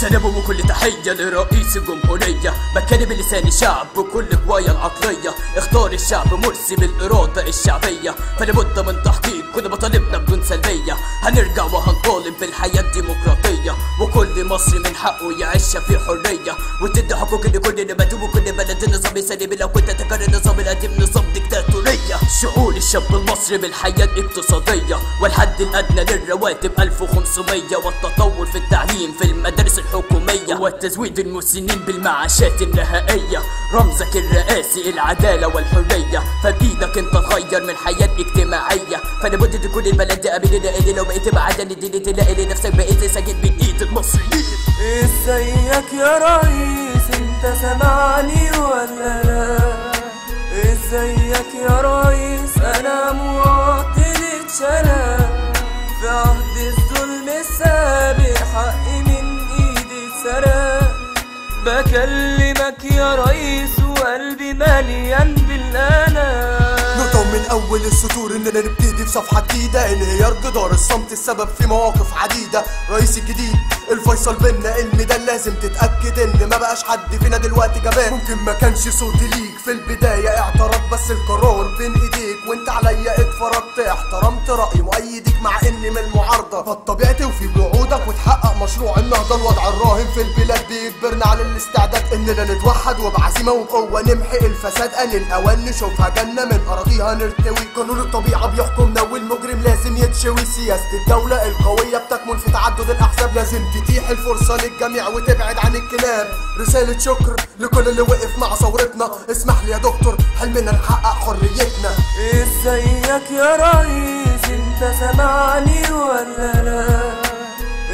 سلام وكل تحية لرئيس الجمهورية، بتكلم بلسان الشعب بكل قوايا العقلية. اختار الشعب مرسي بالإرادة الشعبية، فلابد من تحقيق كل مطالبنا بدون سلبية. هنرجع وهنطالب بالحياة الديمقراطية، وكل مصري من حقه يعيش في حرية، وتدي حقوق لكل نبات وكل بلد. نظام سلبي لو كنت تكرر النظام القديم نظام ديكتاتورية. شعور الشاب المصري بالحياة الاقتصادية، والحد الأدنى للرواتب 1500، والتطور في التعليم في المدارس الحكومية، وتزويد المسنين بالمعاشات النهائية. رمزك الرئاسي العدالة والحرية، فبإيدك انت تغير من حياة اجتماعية. فلابد تكون البلد آمنة اللي لو بقيت بعدل الدين تلاقي نفسك بقيت ساكن بين ايد المصريين. ازيك يا ريس انت سامعني ولا لا؟ ازيك يا ريس انا مواطن اتشنى في عهد الظلم السابق، حقي من ايدي اتسرق. بكلمك يا ريس وقلبي مليان بالألم. نقطة من أول السطور إننا نبتدي في صفحة جديدة، انهيار جدار الصمت السبب في مواقف عديدة. رئيس الجديد الفيصل بينا الميدان، لازم تتأكد إن ما بقاش حد فينا دلوقتي جبان. ممكن ما كانش صوتي ليك في البداية اعتراض، بس القرار بين إيديك وأنت عليا اتفرضت. احترمت رأي مؤيدك مع إني من المعارضة، فالطبيعي توفي بوعودك وتحقق مشروع النهضة. الوضع الراهن في البلاد بيجبرنا على الاستعداد إننا نتوحد وبعزيمة وبقوة نمحي الفساد. آن الأوان نشوفها جنة من أراضيها نرتوي. قانون الطبيعة بيحكمنا والمجرم لازم يتشوي. سياسة الدولة القوية بتكمن في تعدد الأحزاب، لازم تتيح الفرصة للجميع وتبعد عن الكلاب. رسالة شكر لكل اللي وقف مع ثورتنا، اسمح لي يا دكتور حلمنا نحقق حريتنا. ازيك يا ريس انت سامعني ولا لا؟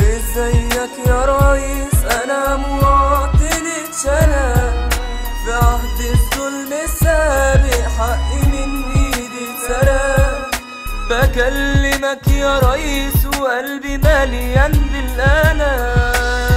ازيك يا ريس انا مواطن اتشنى في عهد الظلم السابق، حقي من ايدي اتسرق. بكلمك يا ريس وقلبي مليان بالألم.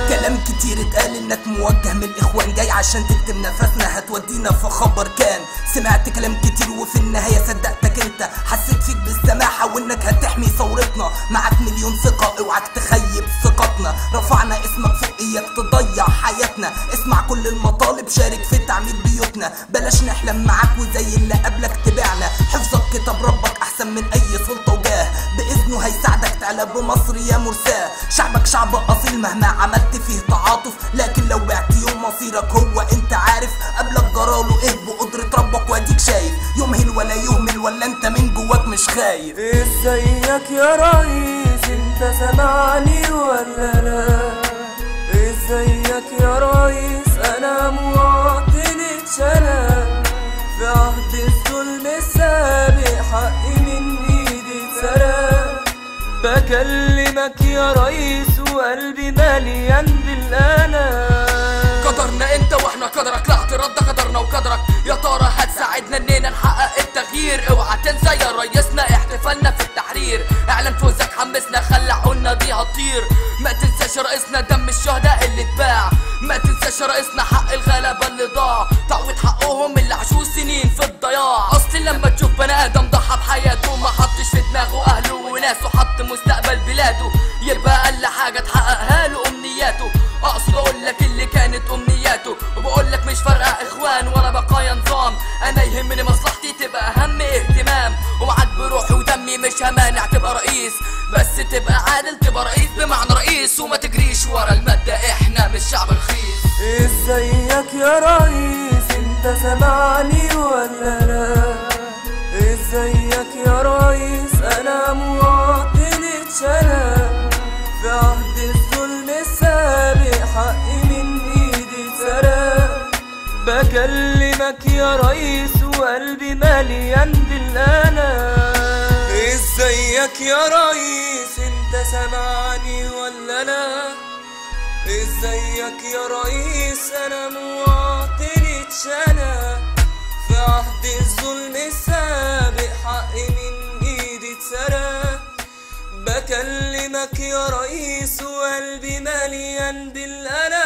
كلام كتير اتقال انك موجه من الاخوان، جاي عشان تكتب نفسنا هتودينا في خبر كان. سمعت كلام كتير وفي النهاية صدقتك انت، حسيت فيك بالسماحة وانك هتحمي ثورتنا. معاك مليون ثقة اوعك تخيب ثقتنا، رفعنا اسمك فوق اياك تضيع حياتنا. اسمع كل المطالب شارك في تعمير بيوتنا، بلاش نحلم معاك وزي اللي قبلك تبعنا. حفظك كتاب ربك احسن من اي سلطة وجاه، باذنه هيساعدك تعلى بمصر يا مرساه. شعبك شعب اصيل مهما عملت فيه تعاطف، لكن لو بعت يوم مصيرك هو انت عارف. قبلك جراله ايه بقدرة ربك واديك شايف، يمهل ولا يهمل ولا انت من جواك مش خايف. ازيك يا ريس انت سامعني ولا لا؟ ازيك يا ريس انا مواطن اتشنى في عهد الظلم السابق، حقي من ايدي اتسرق. بكلمك يا ريس وقلبي مليان بالألم. قدرنا انت واحنا قدرك، لا اعتراض ده قدرنا وقدرك. يا ترى هتساعدنا اننا نحقق التغيير؟ اوعى تنسى يا ريسنا احتفالنا في التحرير، اعلن فوزك حمسنا خلى عنا دي هتطير. ما تنساش رئيسنا دم الشهداء اللي اتباع، ما تنساش رئيسنا حق الغلبة اللي ضاع، تعويض حقهم اللي عاشوا سنين في الضياع. اصل لما تشوف بني ادم ضحى بحياته ما حطش في دماغه اهله وناسه، حط مستقبل بلاده، يبقى اقل حاجة تحققها له امنياته. اقصد اقول لك اللي كانت امنياته، وبقول لك مش فارقه اخوان ولا بقايا نظام. انا يهمني مصلحتي تبقى اهم اهتمام، ومعاك بروحي ودمي مش همانع تبقى رئيس، بس تبقى عادل تبقى رئيس بمعنى رئيس، وما تجريش ورا الماده احنا مش شعب رخيص. ازيك يا ريس انت سامعني ولا لا؟ ازيك يا ريس انا مواطن اتشنى في عهد الظلم السابق، حقي من ايدي اتسرق. بكلمك يا ريس وقلبي مليان بالألم. ازيك يا ريس انت سامعني ولا لا؟ ازيك يا ريس انا مواطن اتشنى في عهد الظلم السابق، حقي من ايدي اتسرق. بكلمك يا ريس وقلبي مليان بالألم.